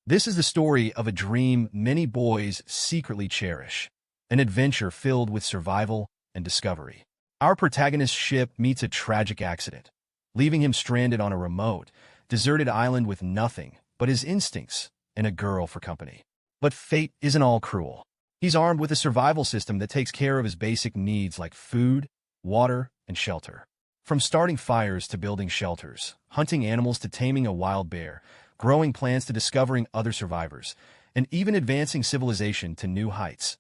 This is the story of a dream many boys secretly cherish, an adventure filled with survival and discovery. Our protagonist's ship meets a tragic accident, leaving him stranded on a remote, deserted island with nothing but his instincts and a girl for company. But fate isn't all cruel. He's armed with a survival system that takes care of his basic needs like food, water, and shelter. From starting fires to building shelters, hunting animals to taming a wild bear, growing plants to discovering other survivors, and even advancing civilization to new heights.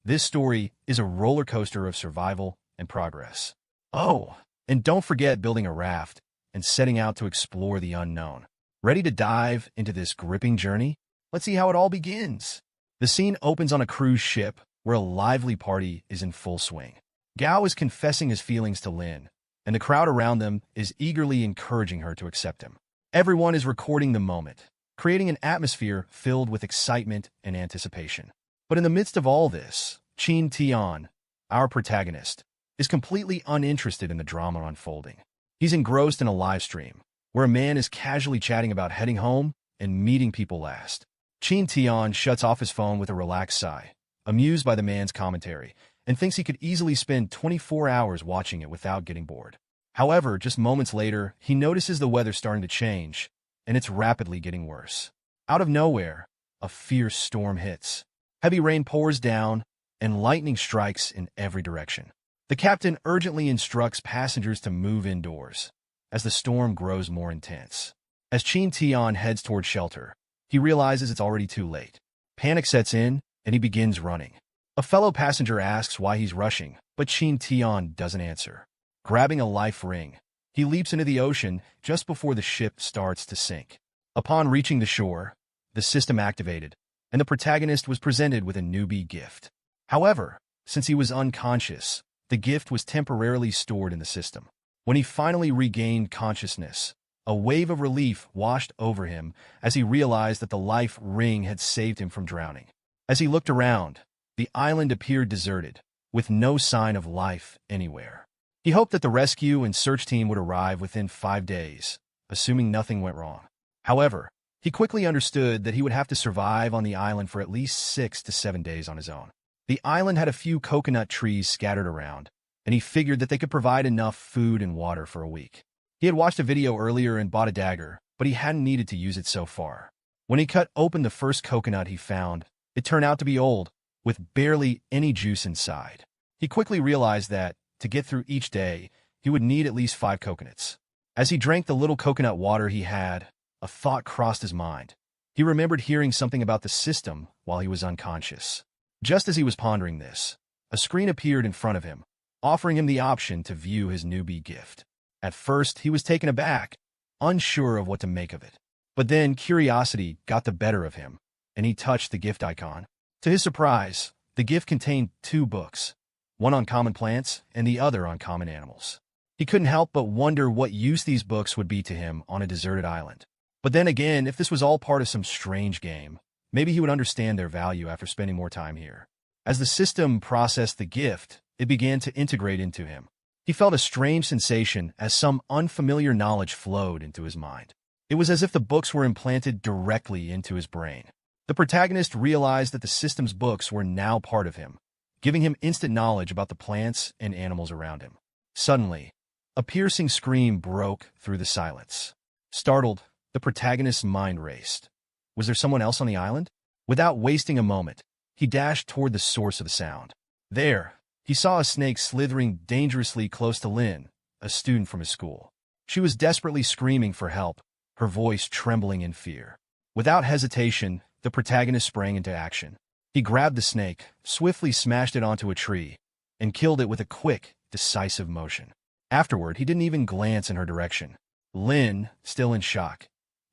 This story is a roller coaster of survival and progress. Oh, and don't forget building a raft and setting out to explore the unknown. Ready to dive into this gripping journey? Let's see how it all begins. The scene opens on a cruise ship where a lively party is in full swing. Gao is confessing his feelings to Lin, and the crowd around them is eagerly encouraging her to accept him. Everyone is recording the moment, creating an atmosphere filled with excitement and anticipation. But in the midst of all this, Qin Tian, our protagonist, is completely uninterested in the drama unfolding. He's engrossed in a live stream, where a man is casually chatting about heading home and meeting people last. Qin Tian shuts off his phone with a relaxed sigh, amused by the man's commentary, and thinks he could easily spend 24 hours watching it without getting bored. However, just moments later, he notices the weather starting to change, and it's rapidly getting worse. Out of nowhere, a fierce storm hits. Heavy rain pours down, and lightning strikes in every direction. The captain urgently instructs passengers to move indoors, as the storm grows more intense. As Qin Tian heads toward shelter, he realizes it's already too late. Panic sets in, and he begins running. A fellow passenger asks why he's rushing, but Qin Tian doesn't answer. Grabbing a life ring, he leaps into the ocean just before the ship starts to sink. Upon reaching the shore, the system activated, and the protagonist was presented with a newbie gift. However, since he was unconscious, the gift was temporarily stored in the system. When he finally regained consciousness, a wave of relief washed over him as he realized that the life ring had saved him from drowning. As he looked around, the island appeared deserted, with no sign of life anywhere. He hoped that the rescue and search team would arrive within 5 days, assuming nothing went wrong. However, he quickly understood that he would have to survive on the island for at least 6 to 7 days on his own. The island had a few coconut trees scattered around, and he figured that they could provide enough food and water for a week. He had watched a video earlier and bought a dagger, but he hadn't needed to use it so far. When he cut open the first coconut he found, it turned out to be old, with barely any juice inside. He quickly realized that, to get through each day, he would need at least 5 coconuts. As he drank the little coconut water he had, a thought crossed his mind. He remembered hearing something about the system while he was unconscious. Just as he was pondering this, a screen appeared in front of him, offering him the option to view his newbie gift. At first, he was taken aback, unsure of what to make of it. But then curiosity got the better of him, and he touched the gift icon. To his surprise, the gift contained 2 books, one on common plants and the other on common animals. He couldn't help but wonder what use these books would be to him on a deserted island. But then again, if this was all part of some strange game, maybe he would understand their value after spending more time here. As the system processed the gift, it began to integrate into him. He felt a strange sensation as some unfamiliar knowledge flowed into his mind. It was as if the books were implanted directly into his brain. The protagonist realized that the system's books were now part of him, giving him instant knowledge about the plants and animals around him. Suddenly, a piercing scream broke through the silence. Startled, the protagonist's mind raced. Was there someone else on the island? Without wasting a moment, he dashed toward the source of the sound. There, he saw a snake slithering dangerously close to Lin, a student from his school. She was desperately screaming for help, her voice trembling in fear. Without hesitation, the protagonist sprang into action. He grabbed the snake, swiftly smashed it onto a tree, and killed it with a quick, decisive motion. Afterward, he didn't even glance in her direction. Lin, still in shock,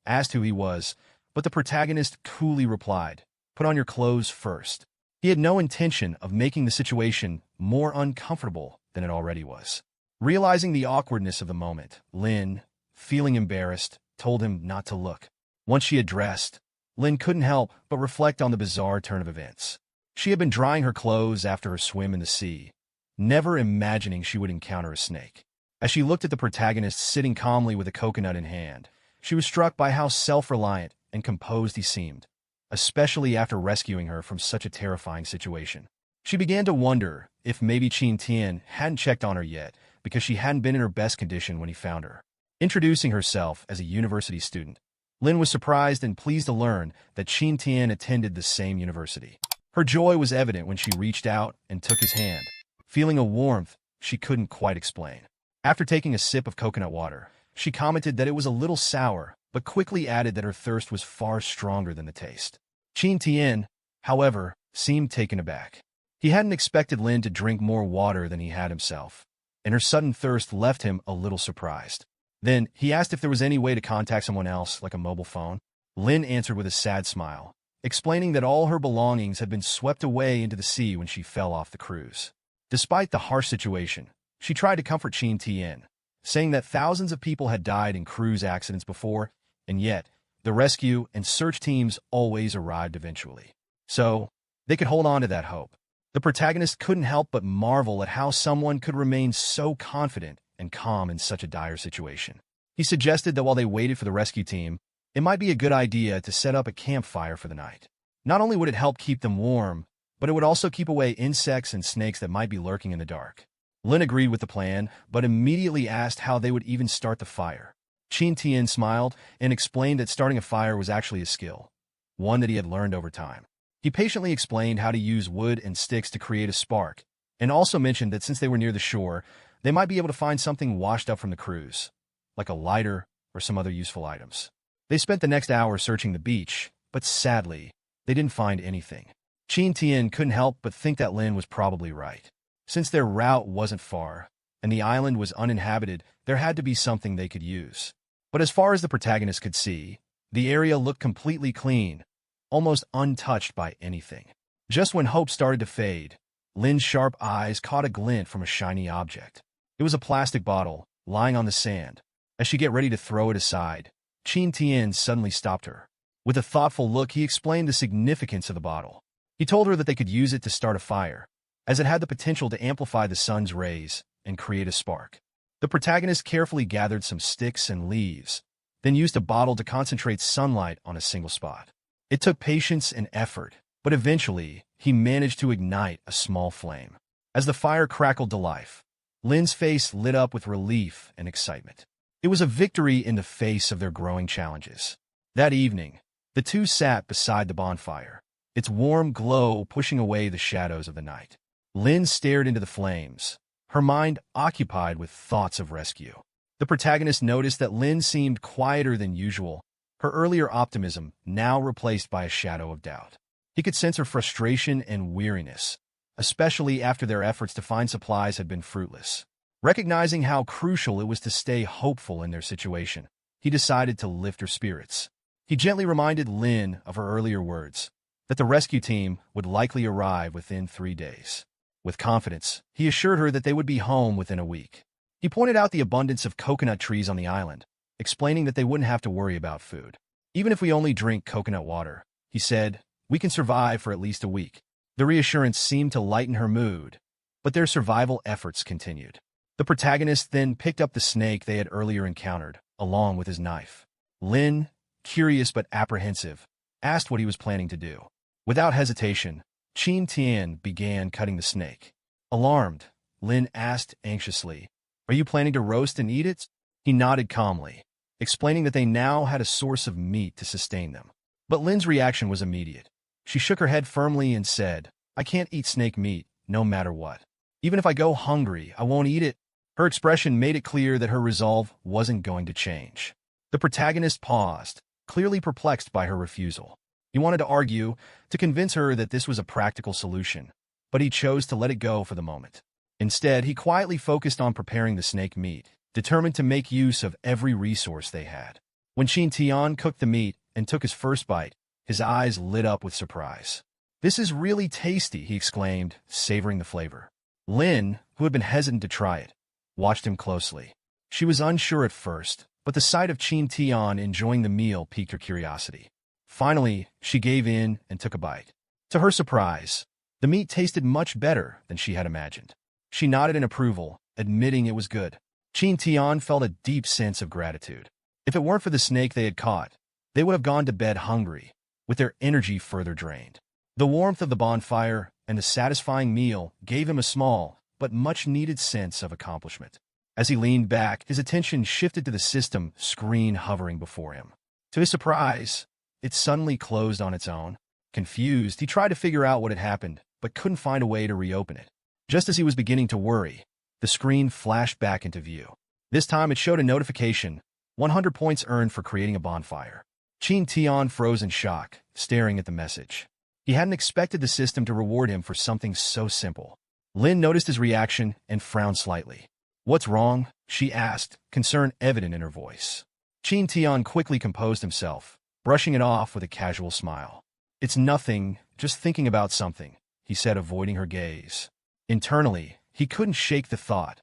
asked who he was, but the protagonist coolly replied, "Put on your clothes first." He had no intention of making the situation more uncomfortable than it already was. Realizing the awkwardness of the moment, Lin, feeling embarrassed, told him not to look. Once she had dressed, Lin couldn't help but reflect on the bizarre turn of events. She had been drying her clothes after her swim in the sea, never imagining she would encounter a snake. As she looked at the protagonist sitting calmly with a coconut in hand, she was struck by how self-reliant and composed he seemed. especially after rescuing her from such a terrifying situation. She began to wonder if maybe Qin Tian hadn't checked on her yet because she hadn't been in her best condition when he found her. Introducing herself as a university student, Lin was surprised and pleased to learn that Qin Tian attended the same university. Her joy was evident when she reached out and took his hand, feeling a warmth she couldn't quite explain. After taking a sip of coconut water, she commented that it was a little sour, but quickly added that her thirst was far stronger than the taste. Qin Tian, however, seemed taken aback. He hadn't expected Lin to drink more water than he had himself, and her sudden thirst left him a little surprised. Then, he asked if there was any way to contact someone else, like a mobile phone. Lin answered with a sad smile, explaining that all her belongings had been swept away into the sea when she fell off the cruise. Despite the harsh situation, she tried to comfort Qin Tian, saying that thousands of people had died in cruise accidents before, and yet, the rescue and search teams always arrived eventually. So, they could hold on to that hope. The protagonist couldn't help but marvel at how someone could remain so confident and calm in such a dire situation. He suggested that while they waited for the rescue team, it might be a good idea to set up a campfire for the night. Not only would it help keep them warm, but it would also keep away insects and snakes that might be lurking in the dark. Lin agreed with the plan, but immediately asked how they would even start the fire. Qin Tian smiled and explained that starting a fire was actually a skill, one that he had learned over time. He patiently explained how to use wood and sticks to create a spark, and also mentioned that since they were near the shore, they might be able to find something washed up from the cruise, like a lighter or some other useful items. They spent the next hour searching the beach, but sadly, they didn't find anything. Qin Tian couldn't help but think that Lin was probably right. Since their route wasn't far, and the island was uninhabited, there had to be something they could use. But as far as the protagonist could see, the area looked completely clean, almost untouched by anything. Just when hope started to fade, Lin's sharp eyes caught a glint from a shiny object. It was a plastic bottle, lying on the sand. As she got ready to throw it aside, Qin Tian suddenly stopped her. With a thoughtful look, he explained the significance of the bottle. He told her that they could use it to start a fire, as it had the potential to amplify the sun's rays and create a spark. The protagonist carefully gathered some sticks and leaves, then used a bottle to concentrate sunlight on a single spot. It took patience and effort, but eventually, he managed to ignite a small flame. As the fire crackled to life, Lin's face lit up with relief and excitement. It was a victory in the face of their growing challenges. That evening, the two sat beside the bonfire, its warm glow pushing away the shadows of the night. Lin stared into the flames, her mind occupied with thoughts of rescue. The protagonist noticed that Lin seemed quieter than usual, her earlier optimism now replaced by a shadow of doubt. He could sense her frustration and weariness, especially after their efforts to find supplies had been fruitless. Recognizing how crucial it was to stay hopeful in their situation, he decided to lift her spirits. He gently reminded Lin of her earlier words, that the rescue team would likely arrive within 3 days. With confidence, he assured her that they would be home within a week. He pointed out the abundance of coconut trees on the island, explaining that they wouldn't have to worry about food. Even if we only drink coconut water, he said, we can survive for at least a week. The reassurance seemed to lighten her mood, but their survival efforts continued. The protagonist then picked up the snake they had earlier encountered, along with his knife. Lin, curious but apprehensive, asked what he was planning to do. Without hesitation, Qin Tian began cutting the snake. Alarmed, Lin asked anxiously, "Are you planning to roast and eat it?" He nodded calmly, explaining that they now had a source of meat to sustain them. But Lin's reaction was immediate. She shook her head firmly and said, "I can't eat snake meat, no matter what. Even if I go hungry, I won't eat it." Her expression made it clear that her resolve wasn't going to change. The protagonist paused, clearly perplexed by her refusal. He wanted to argue, to convince her that this was a practical solution, but he chose to let it go for the moment. Instead, he quietly focused on preparing the snake meat, determined to make use of every resource they had. When Qin Tian cooked the meat and took his first bite, his eyes lit up with surprise. "This is really tasty," he exclaimed, savoring the flavor. Lin, who had been hesitant to try it, watched him closely. She was unsure at first, but the sight of Qin Tian enjoying the meal piqued her curiosity. Finally, she gave in and took a bite. To her surprise, the meat tasted much better than she had imagined. She nodded in approval, admitting it was good. Qin Tian felt a deep sense of gratitude. If it weren't for the snake they had caught, they would have gone to bed hungry, with their energy further drained. The warmth of the bonfire and the satisfying meal gave him a small but much-needed sense of accomplishment. As he leaned back, his attention shifted to the system screen hovering before him. To his surprise, it suddenly closed on its own. Confused, he tried to figure out what had happened, but couldn't find a way to reopen it. Just as he was beginning to worry, the screen flashed back into view. This time it showed a notification: 100 points earned for creating a bonfire. Qin Tian froze in shock, staring at the message. He hadn't expected the system to reward him for something so simple. Lin noticed his reaction and frowned slightly. "What's wrong?" she asked, concern evident in her voice. Qin Tian quickly composed himself, brushing it off with a casual smile. "It's nothing, just thinking about something," he said, avoiding her gaze. Internally, he couldn't shake the thought.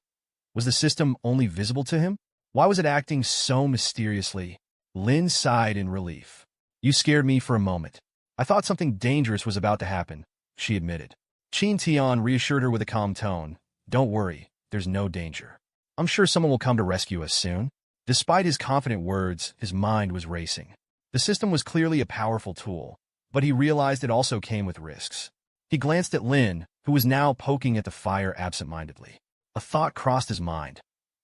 Was the system only visible to him? Why was it acting so mysteriously? Lin sighed in relief. "You scared me for a moment. I thought something dangerous was about to happen," she admitted. Qin Tian reassured her with a calm tone. "Don't worry, there's no danger. I'm sure someone will come to rescue us soon." Despite his confident words, his mind was racing. The system was clearly a powerful tool, but he realized it also came with risks. He glanced at Lin, who was now poking at the fire absent-mindedly. A thought crossed his mind.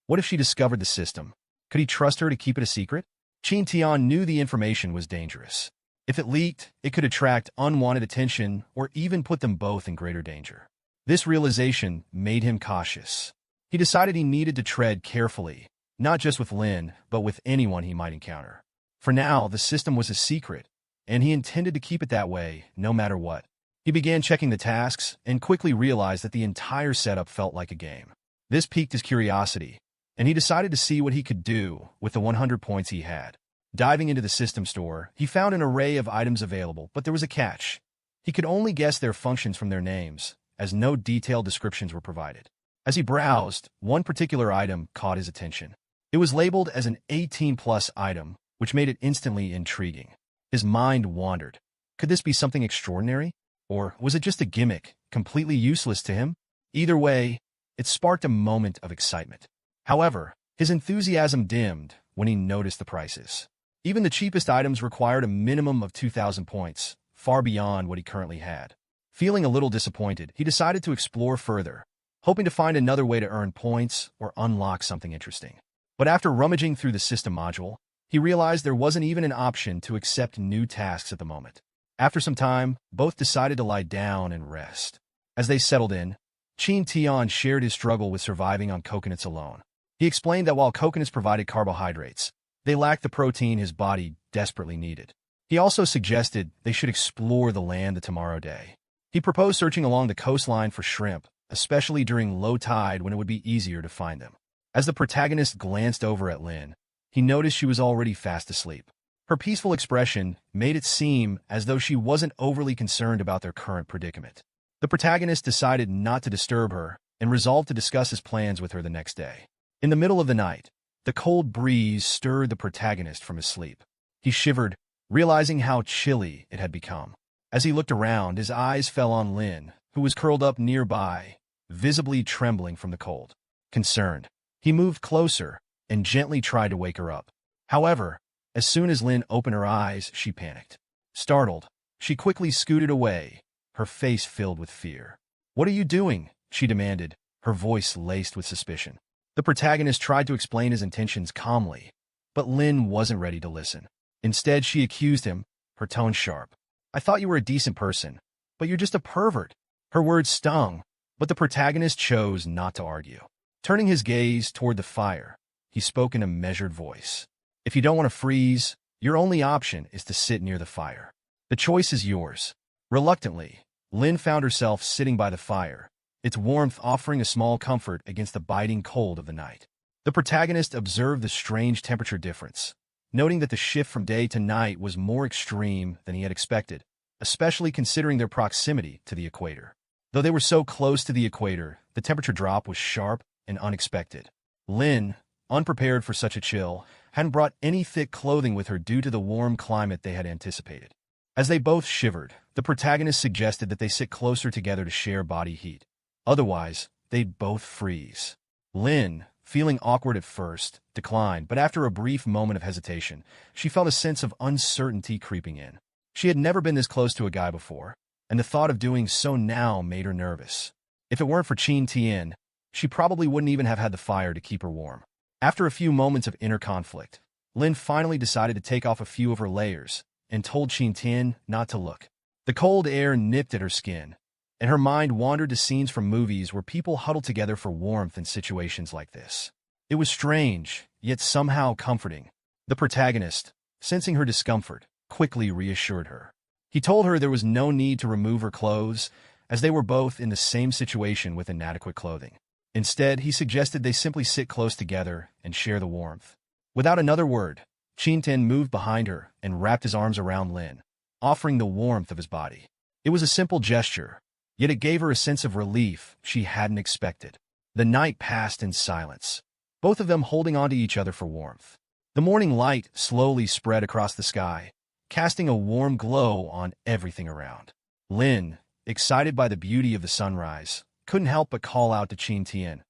What if she discovered the system? Could he trust her to keep it a secret? Qin Tian knew the information was dangerous. If it leaked, it could attract unwanted attention or even put them both in greater danger. This realization made him cautious. He decided he needed to tread carefully, not just with Lin, but with anyone he might encounter. For now, the system was a secret, and he intended to keep it that way, no matter what. He began checking the tasks and quickly realized that the entire setup felt like a game. This piqued his curiosity, and he decided to see what he could do with the 100 points he had. Diving into the system store, he found an array of items available, but there was a catch. He could only guess their functions from their names, as no detailed descriptions were provided. As he browsed, one particular item caught his attention. It was labeled as an 18+ item, which made it instantly intriguing. His mind wandered. Could this be something extraordinary? Or was it just a gimmick, completely useless to him? Either way, it sparked a moment of excitement. However, his enthusiasm dimmed when he noticed the prices. Even the cheapest items required a minimum of 2,000 points, far beyond what he currently had. Feeling a little disappointed, he decided to explore further, hoping to find another way to earn points or unlock something interesting. But after rummaging through the system module, he realized there wasn't even an option to accept new tasks at the moment. After some time, both decided to lie down and rest. As they settled in, Qin Tian shared his struggle with surviving on coconuts alone. He explained that while coconuts provided carbohydrates, they lacked the protein his body desperately needed. He also suggested they should explore the land the tomorrow day. He proposed searching along the coastline for shrimp, especially during low tide when it would be easier to find them. As the protagonist glanced over at Lin, he noticed she was already fast asleep. Her peaceful expression made it seem as though she wasn't overly concerned about their current predicament. The protagonist decided not to disturb her and resolved to discuss his plans with her the next day. In the middle of the night, the cold breeze stirred the protagonist from his sleep. He shivered, realizing how chilly it had become. As he looked around, his eyes fell on Lin, who was curled up nearby, visibly trembling from the cold. Concerned, he moved closer and gently tried to wake her up. However, as soon as Lin opened her eyes, she panicked. Startled, she quickly scooted away, her face filled with fear. "What are you doing?" she demanded, her voice laced with suspicion. The protagonist tried to explain his intentions calmly, but Lin wasn't ready to listen. Instead, she accused him, her tone sharp. "I thought you were a decent person, but you're just a pervert." Her words stung, but the protagonist chose not to argue. Turning his gaze toward the fire, he spoke in a measured voice. "If you don't want to freeze, your only option is to sit near the fire. The choice is yours." Reluctantly, Lin found herself sitting by the fire, its warmth offering a small comfort against the biting cold of the night. The protagonist observed the strange temperature difference, noting that the shift from day to night was more extreme than he had expected, especially considering their proximity to the equator. Though they were so close to the equator, the temperature drop was sharp and unexpected. Lin, unprepared for such a chill, hadn't brought any thick clothing with her due to the warm climate they had anticipated. As they both shivered, the protagonist suggested that they sit closer together to share body heat. Otherwise, they'd both freeze. Lin, feeling awkward at first, declined, but after a brief moment of hesitation, she felt a sense of uncertainty creeping in. She had never been this close to a guy before, and the thought of doing so now made her nervous. If it weren't for Qin Tian, she probably wouldn't even have had the fire to keep her warm. After a few moments of inner conflict, Lin finally decided to take off a few of her layers and told Qin Tian not to look. The cold air nipped at her skin, and her mind wandered to scenes from movies where people huddle together for warmth in situations like this. It was strange, yet somehow comforting. The protagonist, sensing her discomfort, quickly reassured her. He told her there was no need to remove her clothes, as they were both in the same situation with inadequate clothing. Instead, he suggested they simply sit close together and share the warmth. Without another word, Qin Tian moved behind her and wrapped his arms around Lin, offering the warmth of his body. It was a simple gesture, yet it gave her a sense of relief she hadn't expected. The night passed in silence, both of them holding onto each other for warmth. The morning light slowly spread across the sky, casting a warm glow on everything around. Lin, excited by the beauty of the sunrise, couldn't help but call out to Qin Tian,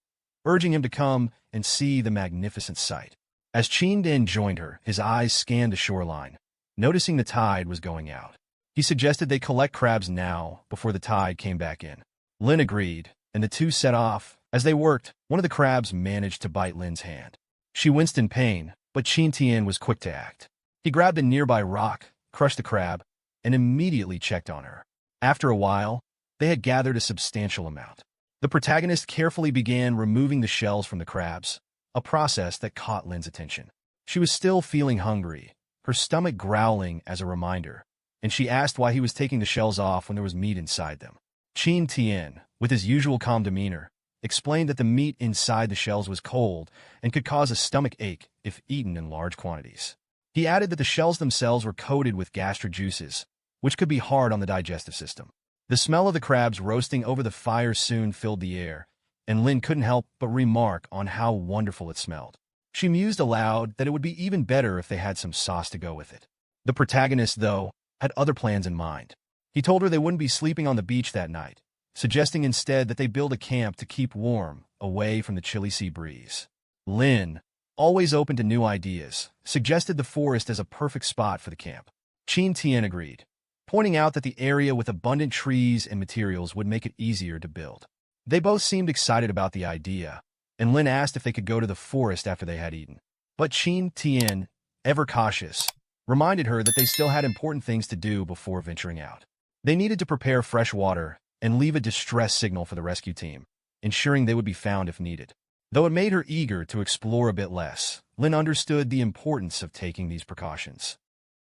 urging him to come and see the magnificent sight. As Qin Tian joined her, his eyes scanned the shoreline, noticing the tide was going out. He suggested they collect crabs now before the tide came back in. Lin agreed, and the two set off. As they worked, one of the crabs managed to bite Lin's hand. She winced in pain, but Qin Tian was quick to act. He grabbed a nearby rock, crushed the crab, and immediately checked on her. After a while, they had gathered a substantial amount. The protagonist carefully began removing the shells from the crabs, a process that caught Lin's attention. She was still feeling hungry, her stomach growling as a reminder, and she asked why he was taking the shells off when there was meat inside them. Qin Tian, with his usual calm demeanor, explained that the meat inside the shells was cold and could cause a stomach ache if eaten in large quantities. He added that the shells themselves were coated with gastric juices, which could be hard on the digestive system. The smell of the crabs roasting over the fire soon filled the air, and Lin couldn't help but remark on how wonderful it smelled. She mused aloud that it would be even better if they had some sauce to go with it. The protagonist, though, had other plans in mind. He told her they wouldn't be sleeping on the beach that night, suggesting instead that they build a camp to keep warm, away from the chilly sea breeze. Lin, always open to new ideas, suggested the forest as a perfect spot for the camp. Qin Tian agreed, pointing out that the area with abundant trees and materials would make it easier to build. They both seemed excited about the idea, and Lin asked if they could go to the forest after they had eaten. But Qin Tian, ever cautious, reminded her that they still had important things to do before venturing out. They needed to prepare fresh water and leave a distress signal for the rescue team, ensuring they would be found if needed. Though it made her eager to explore a bit less, Lin understood the importance of taking these precautions.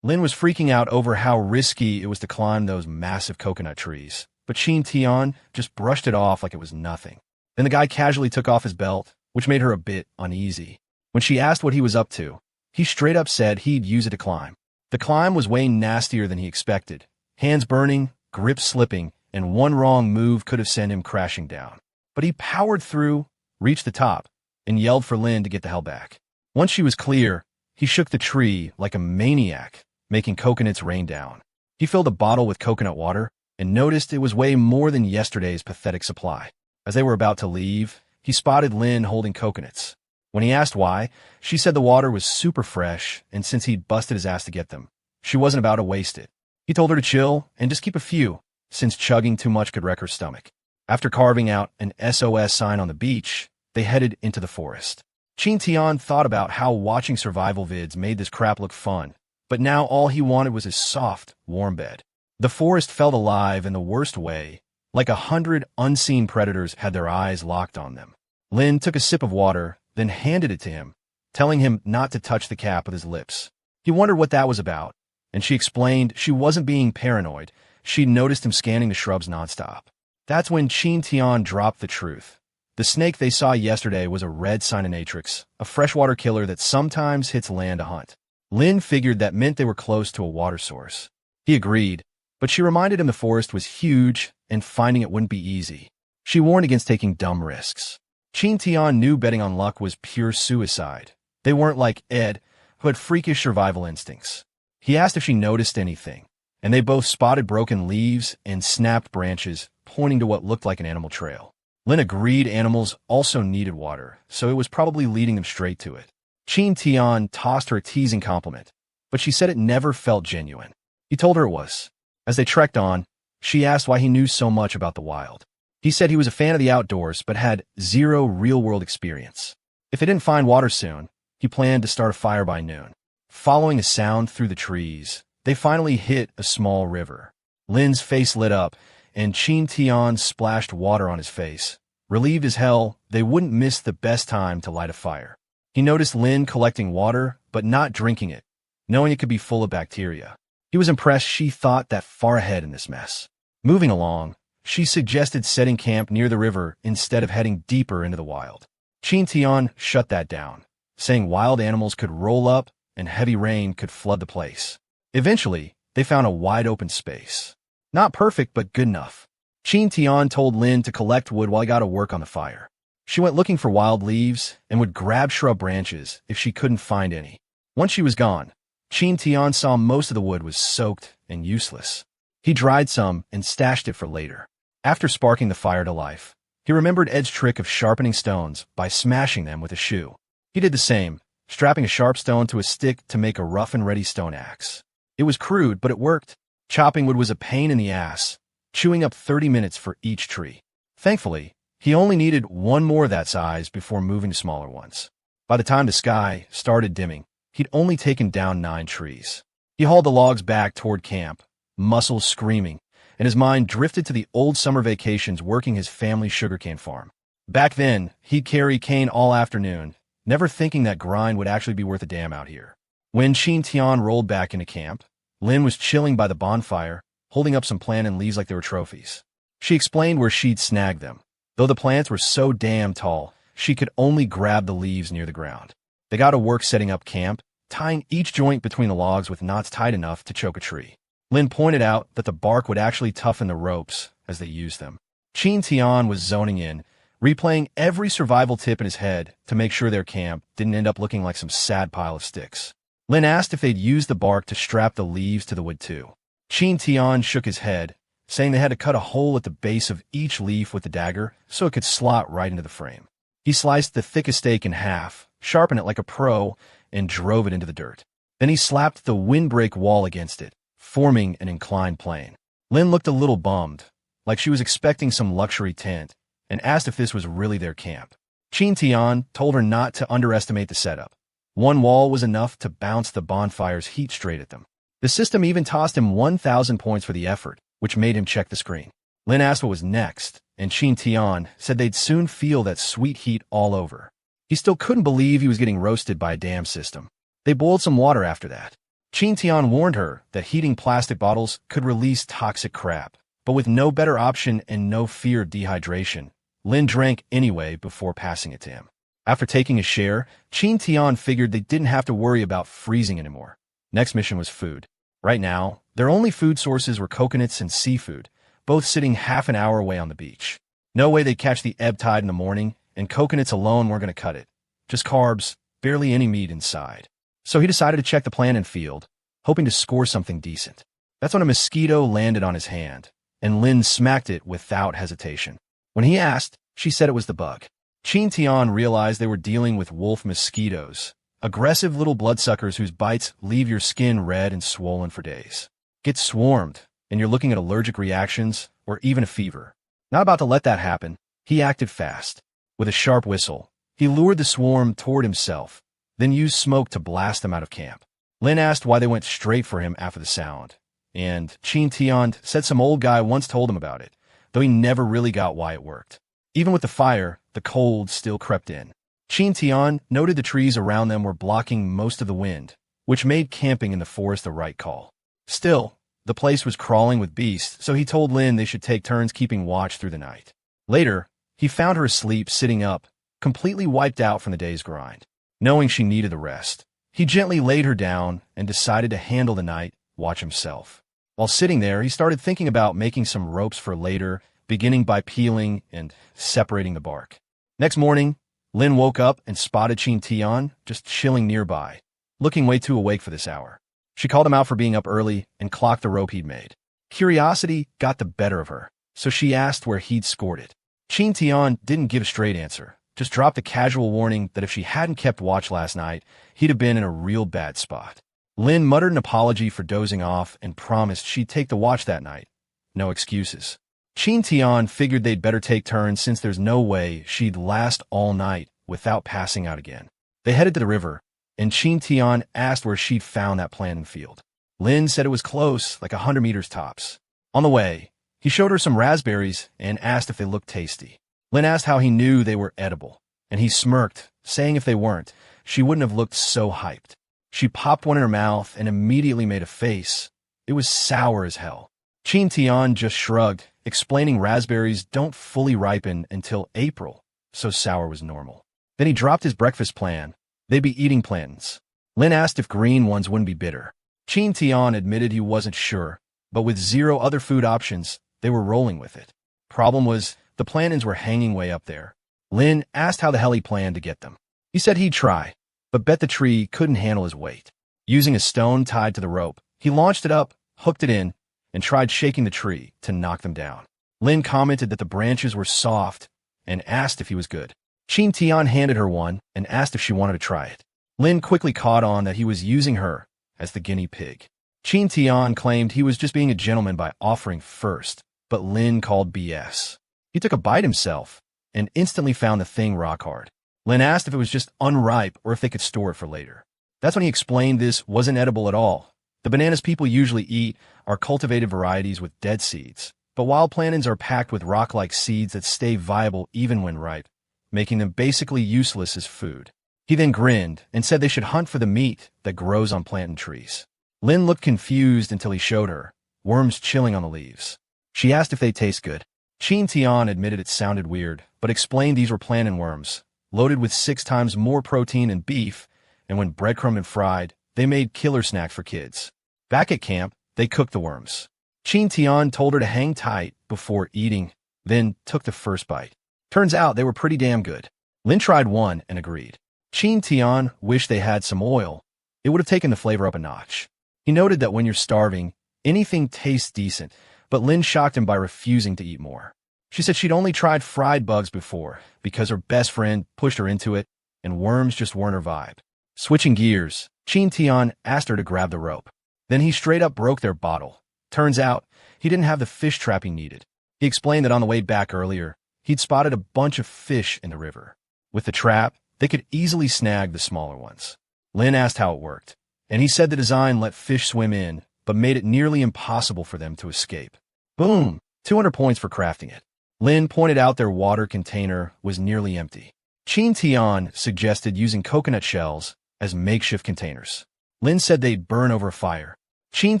Lin was freaking out over how risky it was to climb those massive coconut trees, but Qin Tian just brushed it off like it was nothing. Then the guy casually took off his belt, which made her a bit uneasy. When she asked what he was up to, he straight up said he'd use it to climb. The climb was way nastier than he expected. Hands burning, grips slipping, and one wrong move could have sent him crashing down. But he powered through, reached the top, and yelled for Lin to get the hell back. Once she was clear, he shook the tree like a maniac, making coconuts rain down. He filled a bottle with coconut water and noticed it was way more than yesterday's pathetic supply. As they were about to leave, he spotted Lin holding coconuts. When he asked why, she said the water was super fresh, and since he'd busted his ass to get them, she wasn't about to waste it. He told her to chill and just keep a few, since chugging too much could wreck her stomach. After carving out an SOS sign on the beach, they headed into the forest. Qin Tian thought about how watching survival vids made this crap look fun, but now all he wanted was his soft, warm bed. The forest felt alive in the worst way, like 100 unseen predators had their eyes locked on them. Lin took a sip of water, then handed it to him, telling him not to touch the cap with his lips. He wondered what that was about, and she explained she wasn't being paranoid. She'd noticed him scanning the shrubs nonstop. That's when Qin Tian dropped the truth. The snake they saw yesterday was a red cyanonatrix, a freshwater killer that sometimes hits land to hunt. Lin figured that meant they were close to a water source. He agreed, but she reminded him the forest was huge and finding it wouldn't be easy. She warned against taking dumb risks. Qin Tian knew betting on luck was pure suicide. They weren't like Ed, who had freakish survival instincts. He asked if she noticed anything, and they both spotted broken leaves and snapped branches, pointing to what looked like an animal trail. Lin agreed animals also needed water, so it was probably leading them straight to it. Qin Tian tossed her a teasing compliment, but she said it never felt genuine. He told her it was. As they trekked on, she asked why he knew so much about the wild. He said he was a fan of the outdoors but had zero real-world experience. If they didn't find water soon, he planned to start a fire by noon. Following a sound through the trees, they finally hit a small river. Lin's face lit up, and Chin Tian splashed water on his face. Relieved as hell, they wouldn't miss the best time to light a fire. He noticed Lin collecting water, but not drinking it, knowing it could be full of bacteria. He was impressed she thought that far ahead in this mess. Moving along, she suggested setting camp near the river instead of heading deeper into the wild. Chin Tian shut that down, saying wild animals could roll up and heavy rain could flood the place. Eventually, they found a wide-open space. Not perfect, but good enough. Chin Tian told Lin to collect wood while he got to work on the fire. She went looking for wild leaves and would grab shrub branches if she couldn't find any. Once she was gone, Chin Tian saw most of the wood was soaked and useless. He dried some and stashed it for later. After sparking the fire to life, he remembered Ed's trick of sharpening stones by smashing them with a shoe. He did the same, strapping a sharp stone to a stick to make a rough-and-ready stone axe. It was crude, but it worked. Chopping wood was a pain in the ass, chewing up 30 minutes for each tree. Thankfully, he only needed one more that size before moving to smaller ones. By the time the sky started dimming, he'd only taken down 9 trees. He hauled the logs back toward camp, muscles screaming, and his mind drifted to the old summer vacations working his family's sugarcane farm. Back then, he'd carry cane all afternoon, never thinking that grind would actually be worth a damn out here. When Chin Tian rolled back into camp, Lin was chilling by the bonfire, holding up some plantain leaves like they were trophies. She explained where she'd snagged them. Though the plants were so damn tall, she could only grab the leaves near the ground. They got to work setting up camp, tying each joint between the logs with knots tight enough to choke a tree. Lin pointed out that the bark would actually toughen the ropes as they used them. Chin Tian was zoning in, replaying every survival tip in his head to make sure their camp didn't end up looking like some sad pile of sticks. Lin asked if they'd use the bark to strap the leaves to the wood too. Chin Tian shook his head, saying they had to cut a hole at the base of each leaf with the dagger so it could slot right into the frame. He sliced the thickest stake in half, sharpened it like a pro, and drove it into the dirt. Then he slapped the windbreak wall against it, forming an inclined plane. Lin looked a little bummed, like she was expecting some luxury tent, and asked if this was really their camp. Chin Tian told her not to underestimate the setup. One wall was enough to bounce the bonfire's heat straight at them. The system even tossed him 1,000 points for the effort, which made him check the screen. Lin asked what was next, and Chin Tian said they'd soon feel that sweet heat all over. He still couldn't believe he was getting roasted by a damn system. They boiled some water after that. Chin Tian warned her that heating plastic bottles could release toxic crap, but with no better option and no fear of dehydration, Lin drank anyway before passing it to him. After taking a share, Chin Tian figured they didn't have to worry about freezing anymore. Next mission was food. Right now, their only food sources were coconuts and seafood, both sitting half an hour away on the beach. No way they'd catch the ebb tide in the morning, and coconuts alone weren't going to cut it. Just carbs, barely any meat inside. So he decided to check the plantain field, hoping to score something decent. That's when a mosquito landed on his hand, and Lin smacked it without hesitation. When he asked, she said it was the bug. Chin Tian realized they were dealing with wolf mosquitoes, aggressive little bloodsuckers whose bites leave your skin red and swollen for days. Get swarmed, and you're looking at allergic reactions or even a fever. Not about to let that happen, he acted fast. With a sharp whistle, he lured the swarm toward himself, then used smoke to blast them out of camp. Lin asked why they went straight for him after the sound, and Chin Tian said some old guy once told him about it, though he never really got why it worked. Even with the fire, the cold still crept in. Chin Tian noted the trees around them were blocking most of the wind, which made camping in the forest the right call. Still, the place was crawling with beasts, so he told Lin they should take turns keeping watch through the night. Later, he found her asleep sitting up, completely wiped out from the day's grind. Knowing she needed the rest, he gently laid her down and decided to handle the night watch himself. While sitting there, he started thinking about making some ropes for later, beginning by peeling and separating the bark. Next morning, Lin woke up and spotted Chin Tian just chilling nearby, looking way too awake for this hour. She called him out for being up early and clocked the rope he'd made. Curiosity got the better of her, so she asked where he'd scored it. Chin Tian didn't give a straight answer, just dropped a casual warning that if she hadn't kept watch last night, he'd have been in a real bad spot. Lin muttered an apology for dozing off and promised she'd take the watch that night. No excuses. Qin Tian figured they'd better take turns since there's no way she'd last all night without passing out again. They headed to the river, and Qin Tian asked where she'd found that planting field. Lin said it was close, like 100 meters tops. On the way, he showed her some raspberries and asked if they looked tasty. Lin asked how he knew they were edible, and he smirked, saying if they weren't, she wouldn't have looked so hyped. She popped one in her mouth and immediately made a face. It was sour as hell. Qin Tian just shrugged, explaining raspberries don't fully ripen until April, so sour was normal. Then he dropped his breakfast plan. They'd be eating plantains. Lin asked if green ones wouldn't be bitter. Qin Tian admitted he wasn't sure, but with 0 other food options, they were rolling with it. Problem was, the plantains were hanging way up there. Lin asked how the hell he planned to get them. He said he'd try, but bet the tree couldn't handle his weight. Using a stone tied to the rope, he launched it up, hooked it in, and tried shaking the tree to knock them down. Lin commented that the branches were soft and asked if he was good. Qin Tian handed her one and asked if she wanted to try it. Lin quickly caught on that he was using her as the guinea pig. Qin Tian claimed he was just being a gentleman by offering first, but Lin called BS. He took a bite himself and instantly found the thing rock hard. Lin asked if it was just unripe or if they could store it for later. That's when he explained this wasn't edible at all. The bananas people usually eat are cultivated varieties with dead seeds, but wild plantains are packed with rock-like seeds that stay viable even when ripe, making them basically useless as food. He then grinned and said they should hunt for the meat that grows on plantain trees. Lin looked confused until he showed her, worms chilling on the leaves. She asked if they taste good. Qin Tian admitted it sounded weird, but explained these were plantain worms, loaded with 6 times more protein than beef, and when breadcrumbed and fried, they made killer snacks for kids. Back at camp, they cooked the worms. Qin Tian told her to hang tight before eating, then took the first bite. Turns out they were pretty damn good. Lin tried one and agreed. Qin Tian wished they had some oil. It would have taken the flavor up a notch. He noted that when you're starving, anything tastes decent, but Lin shocked him by refusing to eat more. She said she'd only tried fried bugs before because her best friend pushed her into it, and worms just weren't her vibe. Switching gears, Qin Tian asked her to grab the rope. Then he straight up broke their bottle. Turns out, he didn't have the fish trap he needed. He explained that on the way back earlier, he'd spotted a bunch of fish in the river. With the trap, they could easily snag the smaller ones. Lin asked how it worked, and he said the design let fish swim in, but made it nearly impossible for them to escape. Boom! 200 points for crafting it. Lin pointed out their water container was nearly empty. Qin Tian suggested using coconut shells as makeshift containers. Lin said they'd burn over a fire. Qin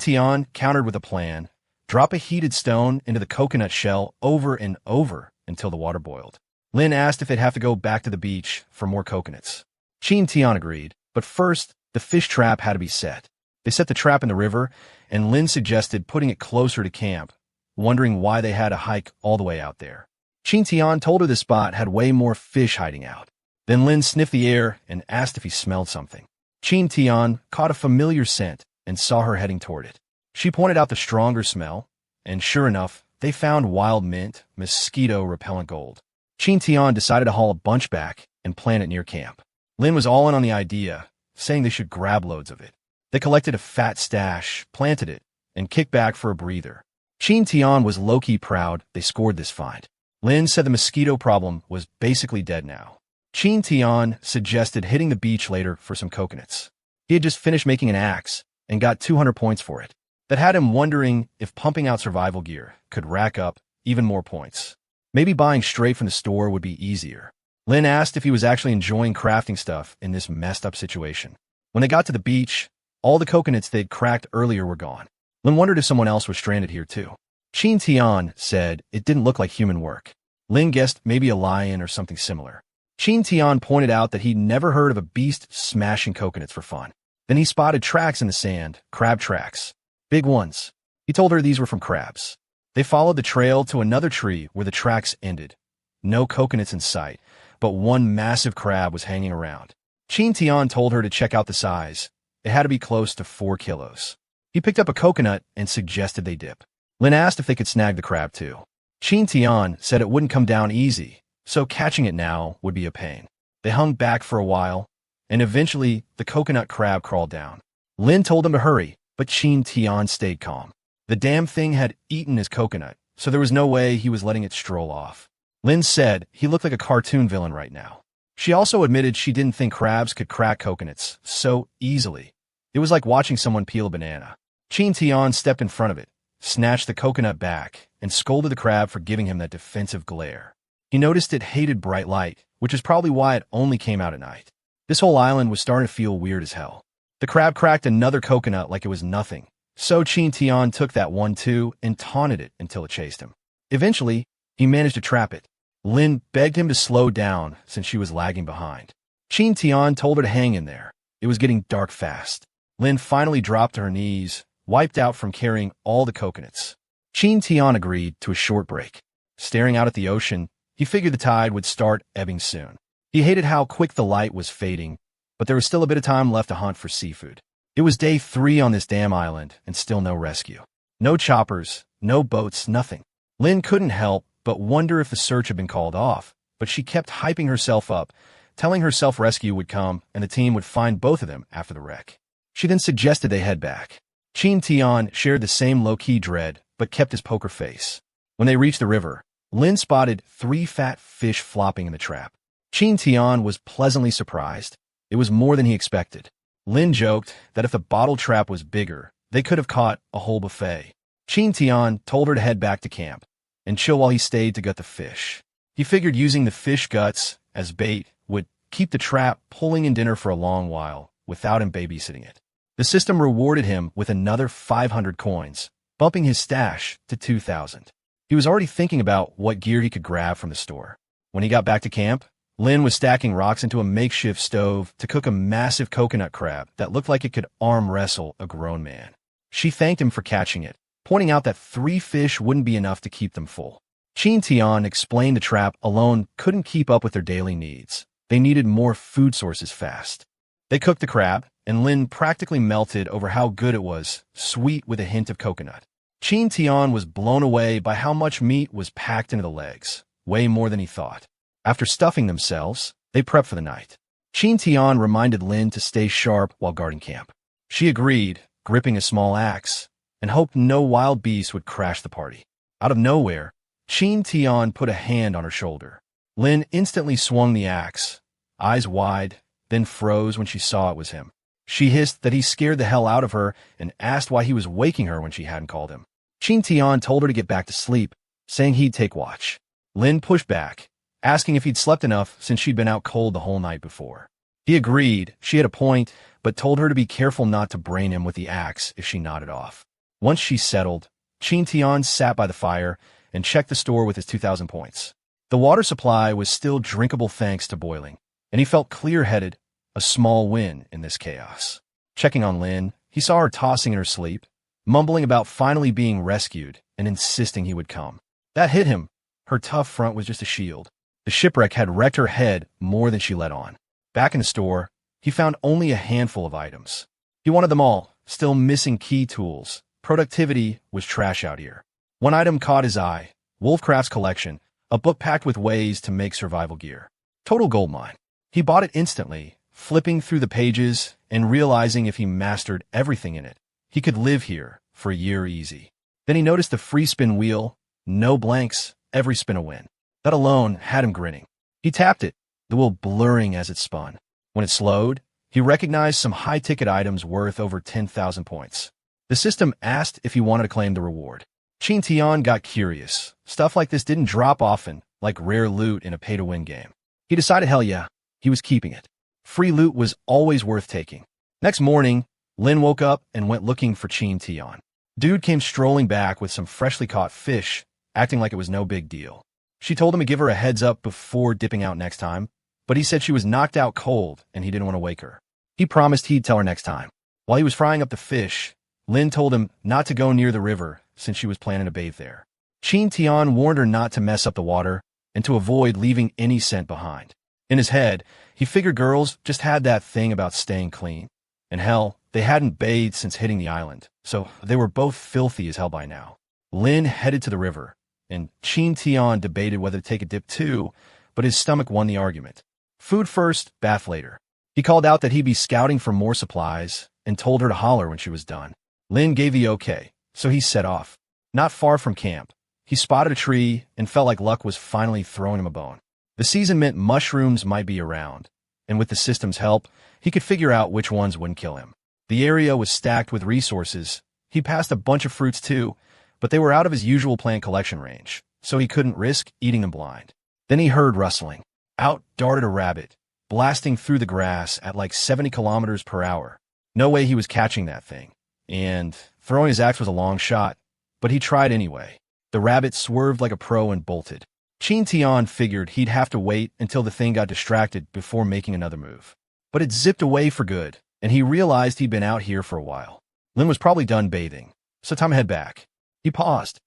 Tian countered with a plan: drop a heated stone into the coconut shell over and over until the water boiled. Lin asked if they'd have to go back to the beach for more coconuts. Qin Tian agreed, but first, the fish trap had to be set. They set the trap in the river, and Lin suggested putting it closer to camp, wondering why they had to hike all the way out there. Qin Tian told her the spot had way more fish hiding out. Then Lin sniffed the air and asked if he smelled something. Qin Tian caught a familiar scent and saw her heading toward it. She pointed out the stronger smell, and sure enough, they found wild mint, mosquito-repellent gold. Qin Tian decided to haul a bunch back and plant it near camp. Lin was all in on the idea, saying they should grab loads of it. They collected a fat stash, planted it, and kicked back for a breather. Qin Tian was low-key proud they scored this find. Lin said the mosquito problem was basically dead now. Qin Tian suggested hitting the beach later for some coconuts. He had just finished making an axe and got 200 points for it. That had him wondering if pumping out survival gear could rack up even more points. Maybe buying straight from the store would be easier. Lin asked if he was actually enjoying crafting stuff in this messed up situation. When they got to the beach, all the coconuts they'd cracked earlier were gone. Lin wondered if someone else was stranded here too. Qin Tian said it didn't look like human work. Lin guessed maybe a lion or something similar. Qin Tian pointed out that he'd never heard of a beast smashing coconuts for fun. Then he spotted tracks in the sand, crab tracks. Big ones. He told her these were from crabs. They followed the trail to another tree where the tracks ended. No coconuts in sight, but one massive crab was hanging around. Qin Tian told her to check out the size. It had to be close to 4 kilos. He picked up a coconut and suggested they dip. Lin asked if they could snag the crab too. Qin Tian said it wouldn't come down easy, so catching it now would be a pain. They hung back for a while, and eventually the coconut crab crawled down. Lin told him to hurry, but Qin Tian stayed calm. The damn thing had eaten his coconut, so there was no way he was letting it stroll off. Lin said he looked like a cartoon villain right now. She also admitted she didn't think crabs could crack coconuts so easily. It was like watching someone peel a banana. Qin Tian stepped in front of it, snatched the coconut back, and scolded the crab for giving him that defensive glare. He noticed it hated bright light, which is probably why it only came out at night. This whole island was starting to feel weird as hell. The crab cracked another coconut like it was nothing, so Qin Tian took that one too and taunted it until it chased him. Eventually, he managed to trap it. Lin begged him to slow down since she was lagging behind. Qin Tian told her to hang in there. It was getting dark fast. Lin finally dropped to her knees, wiped out from carrying all the coconuts. Qin Tian agreed to a short break. Staring out at the ocean, he figured the tide would start ebbing soon. He hated how quick the light was fading, but there was still a bit of time left to hunt for seafood. It was day 3 on this damn island, and still no rescue. No choppers, no boats, nothing. Lin couldn't help but wonder if the search had been called off, but she kept hyping herself up, telling herself rescue would come and the team would find both of them after the wreck. She then suggested they head back. Qin Tian shared the same low-key dread, but kept his poker face. When they reached the river, Lin spotted 3 fat fish flopping in the trap. Qin Tian was pleasantly surprised. It was more than he expected. Lin joked that if the bottle trap was bigger, they could have caught a whole buffet. Qin Tian told her to head back to camp and chill while he stayed to gut the fish. He figured using the fish guts as bait would keep the trap pulling in dinner for a long while without him babysitting it. The system rewarded him with another 500 coins, bumping his stash to 2,000. He was already thinking about what gear he could grab from the store. When he got back to camp, Lin was stacking rocks into a makeshift stove to cook a massive coconut crab that looked like it could arm wrestle a grown man. She thanked him for catching it, pointing out that 3 fish wouldn't be enough to keep them full. Qin Tian explained the trap alone couldn't keep up with their daily needs. They needed more food sources fast. They cooked the crab, and Lin practically melted over how good it was, sweet with a hint of coconut. Qin Tian was blown away by how much meat was packed into the legs, way more than he thought. After stuffing themselves, they prepped for the night. Qin Tian reminded Lin to stay sharp while guarding camp. She agreed, gripping a small axe, and hoped no wild beast would crash the party. Out of nowhere, Qin Tian put a hand on her shoulder. Lin instantly swung the axe, eyes wide, then froze when she saw it was him. She hissed that he scared the hell out of her and asked why he was waking her when she hadn't called him. Qin Tian told her to get back to sleep, saying he'd take watch. Lin pushed back, asking if he'd slept enough since she'd been out cold the whole night before. He agreed she had a point, but told her to be careful not to brain him with the axe if she nodded off. Once she settled, Qin Tian sat by the fire and checked the store with his 2,000 points. The water supply was still drinkable thanks to boiling, and he felt clear-headed, a small win in this chaos. Checking on Lin, he saw her tossing in her sleep, mumbling about finally being rescued and insisting he would come. That hit him. Her tough front was just a shield. The shipwreck had wrecked her head more than she let on. Back in the store, he found only a handful of items. He wanted them all, still missing key tools. Productivity was trash out here. One item caught his eye, Wolfcraft's collection, a book packed with ways to make survival gear. Total goldmine. He bought it instantly, flipping through the pages and realizing if he mastered everything in it, he could live here for a year easy. Then he noticed the free spin wheel, no blanks, every spin a win. That alone had him grinning. He tapped it, the wheel blurring as it spun. When it slowed, he recognized some high-ticket items worth over 10,000 points. The system asked if he wanted to claim the reward. Qin Tian got curious. Stuff like this didn't drop often, like rare loot in a pay-to-win game. He decided hell yeah, he was keeping it. Free loot was always worth taking. Next morning, Lin woke up and went looking for Qin Tian. Dude came strolling back with some freshly caught fish, acting like it was no big deal. She told him to give her a heads up before dipping out next time, but he said she was knocked out cold and he didn't want to wake her. He promised he'd tell her next time. While he was frying up the fish, Lin told him not to go near the river since she was planning to bathe there. Qin Tian warned her not to mess up the water and to avoid leaving any scent behind. In his head, he figured girls just had that thing about staying clean. And hell, they hadn't bathed since hitting the island, so they were both filthy as hell by now. Lin headed to the river, and Qin Tian debated whether to take a dip too, but his stomach won the argument. Food first, bath later. He called out that he'd be scouting for more supplies, and told her to holler when she was done. Lin gave the okay, so he set off. Not far from camp, he spotted a tree and felt like luck was finally throwing him a bone. The season meant mushrooms might be around, and with the system's help, he could figure out which ones wouldn't kill him. The area was stacked with resources. He passed a bunch of fruits too, but they were out of his usual plant collection range, so he couldn't risk eating them blind. Then he heard rustling. Out darted a rabbit, blasting through the grass at like 70 kilometers per hour. No way he was catching that thing. And throwing his axe was a long shot, but he tried anyway. The rabbit swerved like a pro and bolted. Qin Tian figured he'd have to wait until the thing got distracted before making another move. But it zipped away for good, and he realized he'd been out here for a while. Lin was probably done bathing, so time to head back. He paused.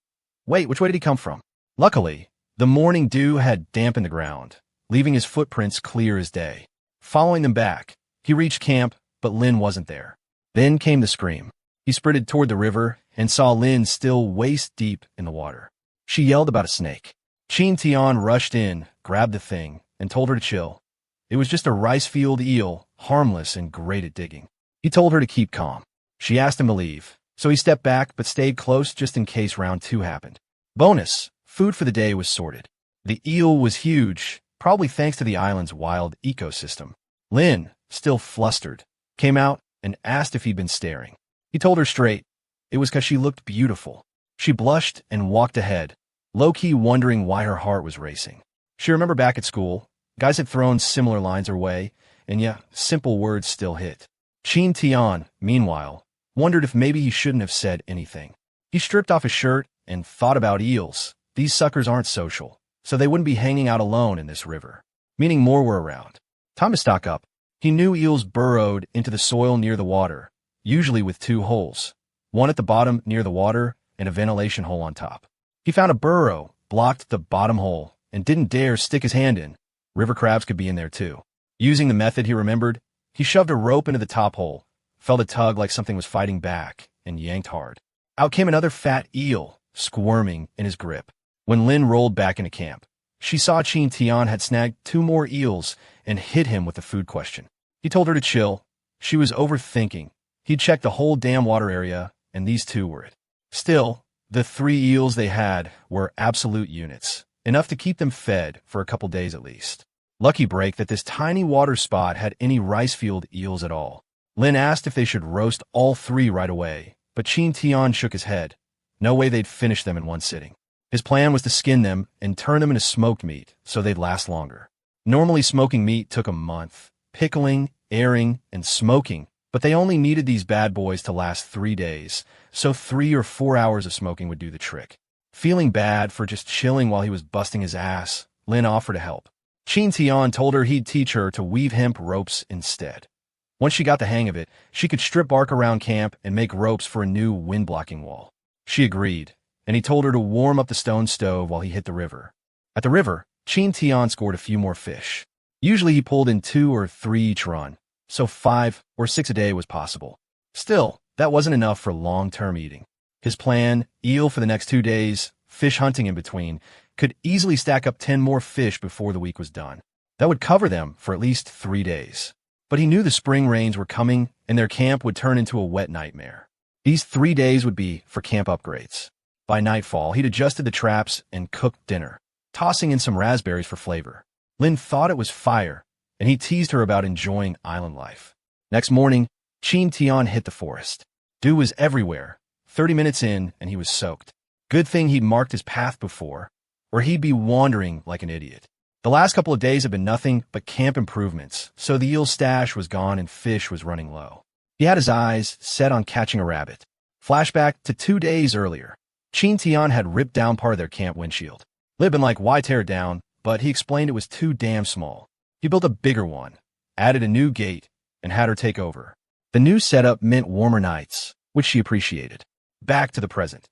Wait, which way did he come from? Luckily, the morning dew had dampened the ground, leaving his footprints clear as day. Following them back, he reached camp, but Lin wasn't there. Then came the scream. He sprinted toward the river and saw Lin still waist-deep in the water. She yelled about a snake. Qin Tian rushed in, grabbed the thing, and told her to chill. It was just a rice-field eel, harmless and great at digging. He told her to keep calm. She asked him to leave, so he stepped back but stayed close just in case round 2 happened. Bonus, food for the day was sorted. The eel was huge, probably thanks to the island's wild ecosystem. Lin, still flustered, came out and asked if he'd been staring. He told her straight. It was because she looked beautiful. She blushed and walked ahead, low-key wondering why her heart was racing. She remembered back at school, guys had thrown similar lines her way, and yeah, simple words still hit. Qin Tian, meanwhile, wondered if maybe he shouldn't have said anything. He stripped off his shirt and thought about eels. These suckers aren't social, so they wouldn't be hanging out alone in this river, meaning more were around. Time to stock up. He knew eels burrowed into the soil near the water, usually with 2 holes, one at the bottom near the water and a ventilation hole on top. He found a burrow, blocked the bottom hole, and didn't dare stick his hand in. River crabs could be in there too. Using the method he remembered, he shoved a rope into the top hole, felt a tug like something was fighting back, and yanked hard. Out came another fat eel, squirming in his grip. When Lin rolled back into camp, she saw Qin Tian had snagged 2 more eels and hit him with the food question. He told her to chill. She was overthinking. He'd checked the whole damn water area, and these 2 were it. Still, the 3 eels they had were absolute units, enough to keep them fed for a couple days at least. Lucky break that this tiny water spot had any rice field eels at all. Lin asked if they should roast all 3 right away, but Qin Tian shook his head. No way they'd finish them in one sitting. His plan was to skin them and turn them into smoked meat so they'd last longer. Normally smoking meat took a month, pickling, airing, and smoking, but they only needed these bad boys to last 3 days, so 3 or 4 hours of smoking would do the trick. Feeling bad for just chilling while he was busting his ass, Lin offered to help. Qin Tian told her he'd teach her to weave hemp ropes instead. Once she got the hang of it, she could strip bark around camp and make ropes for a new wind-blocking wall. She agreed, and he told her to warm up the stone stove while he hit the river. At the river, Qin Tian scored a few more fish. Usually he pulled in 2 or 3 each run, so 5 or 6 a day was possible. Still, that wasn't enough for long-term eating. His plan, eel for the next 2 days, fish hunting in between, could easily stack up 10 more fish before the week was done. That would cover them for at least 3 days. But he knew the spring rains were coming and their camp would turn into a wet nightmare. These 3 days would be for camp upgrades. By nightfall, he'd adjusted the traps and cooked dinner, tossing in some raspberries for flavor. Lin thought it was fire, and he teased her about enjoying island life. Next morning, Qin Tian hit the forest. Dew was everywhere. 30 minutes in, and he was soaked. Good thing he'd marked his path before, or he'd be wandering like an idiot. The last couple of days had been nothing but camp improvements, so the eel stash was gone and fish was running low. He had his eyes set on catching a rabbit. Flashback to 2 days earlier. Qin Tian had ripped down part of their camp windshield. Lib been like, why tear it down? But he explained it was too damn small. He built a bigger one, added a new gate, and had her take over. The new setup meant warmer nights, which she appreciated. Back to the present.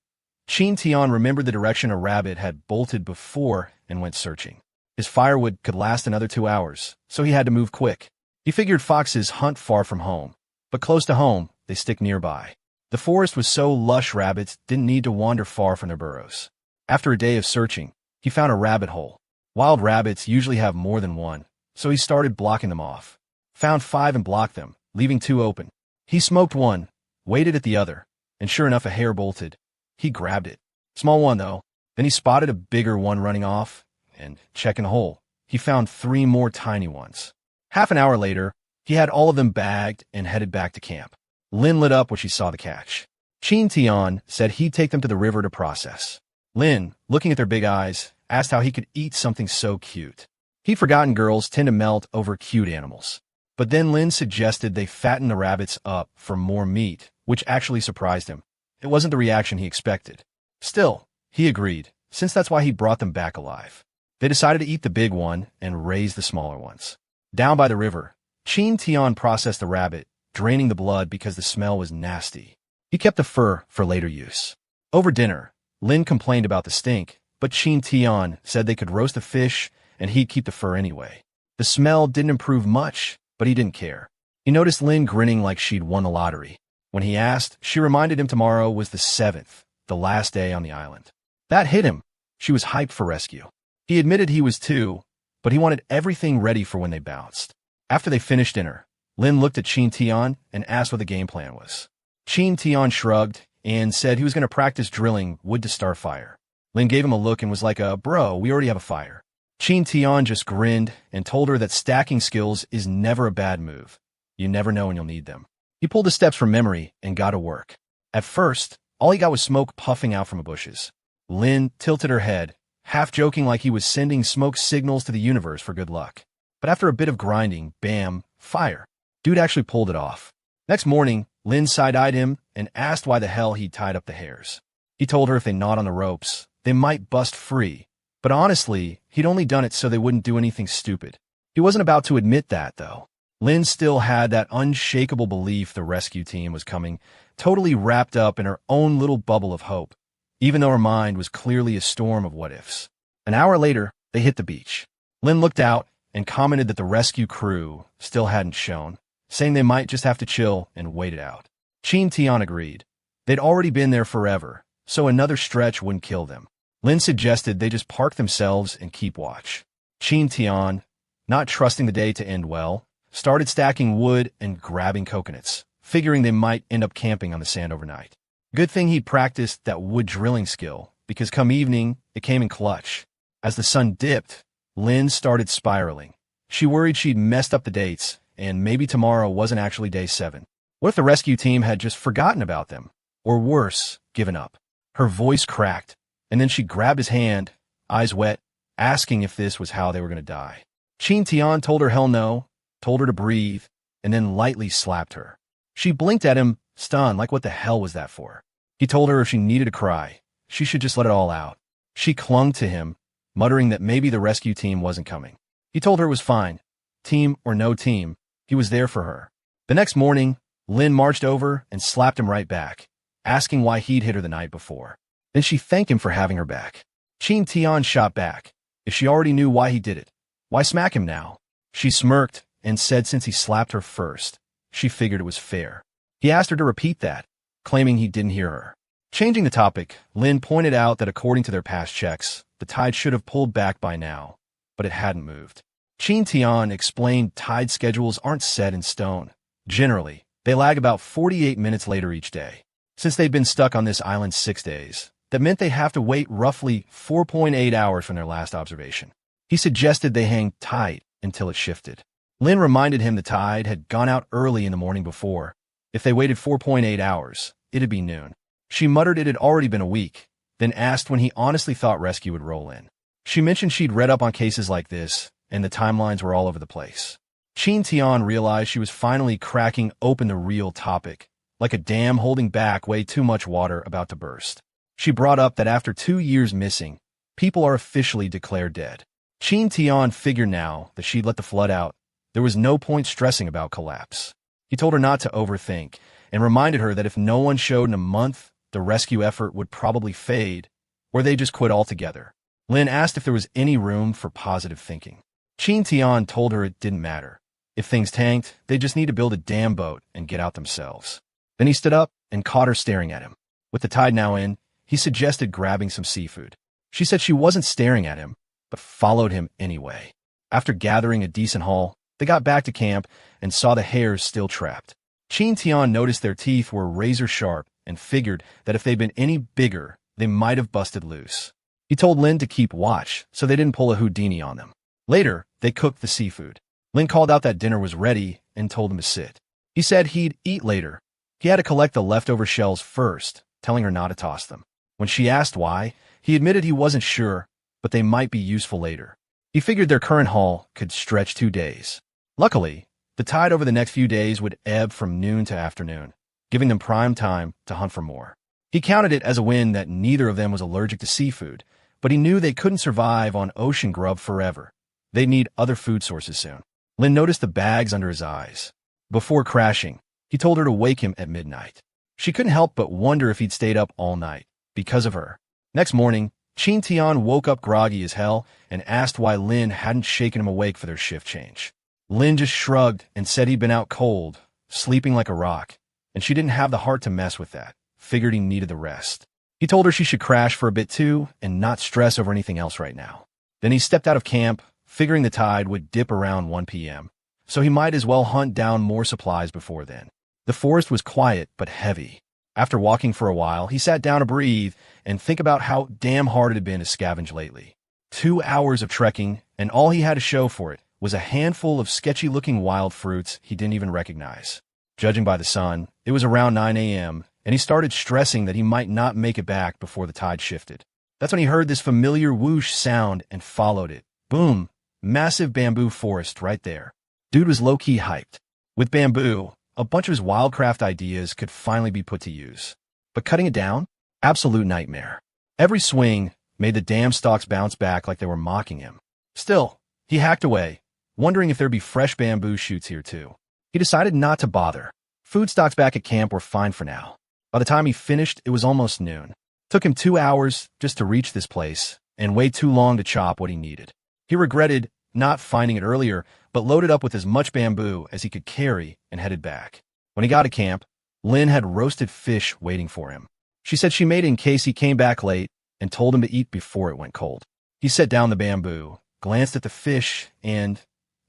Qin Tian remembered the direction a rabbit had bolted before and went searching. His firewood could last another 2 hours, so he had to move quick. He figured foxes hunt far from home, but close to home, they stick nearby. The forest was so lush rabbits didn't need to wander far from their burrows. After a day of searching, he found a rabbit hole. Wild rabbits usually have more than one, so he started blocking them off. Found 5 and blocked them, leaving 2 open. He smoked one, waited at the other, and sure enough a hare bolted. He grabbed it. Small one, though. Then he spotted a bigger one running off, and, checking the hole, he found 3 more tiny ones. Half an hour later, he had all of them bagged and headed back to camp. Lin lit up when she saw the catch. Chin Tian said he'd take them to the river to process. Lin, looking at their big eyes, asked how he could eat something so cute. He'd forgotten girls tend to melt over cute animals. But then Lin suggested they fatten the rabbits up for more meat, which actually surprised him. It wasn't the reaction he expected. Still, he agreed, since that's why he brought them back alive. They decided to eat the big one and raise the smaller ones. Down by the river, Chin Tian processed the rabbit, draining the blood because the smell was nasty. He kept the fur for later use. Over dinner, Lin complained about the stink, but Chin Tian said they could roast the fish and he'd keep the fur anyway. The smell didn't improve much, but he didn't care. He noticed Lin grinning like she'd won the lottery. When he asked, she reminded him tomorrow was the 7th, the last day on the island. That hit him. She was hyped for rescue. He admitted he was too, but he wanted everything ready for when they bounced. After they finished dinner, Lin looked at Chin Tian and asked what the game plan was. Chin Tian shrugged and said he was going to practice drilling wood to start fire. Lin gave him a look and was like, bro, we already have a fire. Chin Tian just grinned and told her that stacking skills is never a bad move. You never know when you'll need them. He pulled the steps from memory and got to work. At first, all he got was smoke puffing out from the bushes. Lin tilted her head, half joking like he was sending smoke signals to the universe for good luck. But after a bit of grinding, bam, fire. Dude actually pulled it off. Next morning, Lin side-eyed him and asked why the hell he'd tied up the hares. He told her if they gnawed on the ropes, they might bust free. But honestly, he'd only done it so they wouldn't do anything stupid. He wasn't about to admit that, though. Lin still had that unshakable belief the rescue team was coming, totally wrapped up in her own little bubble of hope, even though her mind was clearly a storm of what-ifs. An hour later, they hit the beach. Lin looked out and commented that the rescue crew still hadn't shown, saying they might just have to chill and wait it out. Chin Tian agreed. They'd already been there forever, so another stretch wouldn't kill them. Lin suggested they just park themselves and keep watch. Chin Tian, not trusting the day to end well, started stacking wood and grabbing coconuts, figuring they might end up camping on the sand overnight. Good thing he'd practiced that wood drilling skill, because come evening, it came in clutch. As the sun dipped, Lin started spiraling. She worried she'd messed up the dates, and maybe tomorrow wasn't actually day 7. What if the rescue team had just forgotten about them? Or worse, given up? Her voice cracked, and then she grabbed his hand, eyes wet, asking if this was how they were going to die. Chin Tian told her hell no, told her to breathe, and then lightly slapped her. She blinked at him, stunned, like what the hell was that for? He told her if she needed to cry, she should just let it all out. She clung to him, muttering that maybe the rescue team wasn't coming. He told her it was fine. Team or no team, he was there for her. The next morning, Lin marched over and slapped him right back, asking why he'd hit her the night before. Then she thanked him for having her back. Chin Tian shot back. If she already knew why he did it, why smack him now? She smirked and said since he slapped her first, she figured it was fair. He asked her to repeat that, claiming he didn't hear her. Changing the topic, Lin pointed out that according to their past checks, the tide should have pulled back by now, but it hadn't moved. Chin Tian explained tide schedules aren't set in stone. Generally, they lag about 48 minutes later each day. Since they'd been stuck on this island 6 days, that meant they'd have to wait roughly 4.8 hours from their last observation. He suggested they hang tight until it shifted. Lin reminded him the tide had gone out early in the morning before. If they waited 4.8 hours, it'd be noon. She muttered it had already been a week, then asked when he honestly thought rescue would roll in. She mentioned she'd read up on cases like this, and the timelines were all over the place. Chin Tian realized she was finally cracking open the real topic, like a dam holding back way too much water about to burst. She brought up that after 2 years missing, people are officially declared dead. Chin Tian figured now that she'd let the flood out, there was no point stressing about collapse. He told her not to overthink, and reminded her that if no one showed in a month, the rescue effort would probably fade, or they just quit altogether. Lin asked if there was any room for positive thinking. Chin Tian told her it didn't matter. If things tanked, they just need to build a damn boat and get out themselves. Then he stood up and caught her staring at him. With the tide now in, he suggested grabbing some seafood. She said she wasn't staring at him, but followed him anyway. After gathering a decent haul, they got back to camp and saw the hares still trapped. Qin Tian noticed their teeth were razor sharp and figured that if they'd been any bigger, they might have busted loose. He told Lin to keep watch so they didn't pull a Houdini on them. Later, they cooked the seafood. Lin called out that dinner was ready and told him to sit. He said he'd eat later. He had to collect the leftover shells first, telling her not to toss them. When she asked why, he admitted he wasn't sure, but they might be useful later. He figured their current haul could stretch 2 days. Luckily, the tide over the next few days would ebb from noon to afternoon, giving them prime time to hunt for more. He counted it as a win that neither of them was allergic to seafood, but he knew they couldn't survive on ocean grub forever. They'd need other food sources soon. Lin noticed the bags under his eyes. Before crashing, he told her to wake him at midnight. She couldn't help but wonder if he'd stayed up all night because of her. Next morning, Qin Tian woke up groggy as hell and asked why Lin hadn't shaken him awake for their shift change. Lin just shrugged and said he'd been out cold, sleeping like a rock, and she didn't have the heart to mess with that, figured he needed the rest. He told her she should crash for a bit too and not stress over anything else right now. Then he stepped out of camp, figuring the tide would dip around 1 p.m., so he might as well hunt down more supplies before then. The forest was quiet but heavy. After walking for a while, he sat down to breathe and think about how damn hard it had been to scavenge lately. 2 hours of trekking, and all he had to show for it was a handful of sketchy-looking wild fruits he didn't even recognize. Judging by the sun, it was around 9 a.m., and he started stressing that he might not make it back before the tide shifted. That's when he heard this familiar whoosh sound and followed it. Boom! Massive bamboo forest right there. Dude was low-key hyped. With bamboo, a bunch of his wildcraft ideas could finally be put to use. But cutting it down? Absolute nightmare. Every swing made the damn stalks bounce back like they were mocking him. Still, he hacked away, wondering if there'd be fresh bamboo shoots here too. He decided not to bother. Food stocks back at camp were fine for now. By the time he finished, it was almost noon. It took him 2 hours just to reach this place, and way too long to chop what he needed. He regretted not finding it earlier, but loaded up with as much bamboo as he could carry and headed back. When he got to camp, Lin had roasted fish waiting for him. She said she made it in case he came back late and told him to eat before it went cold. He set down the bamboo, glanced at the fish, and,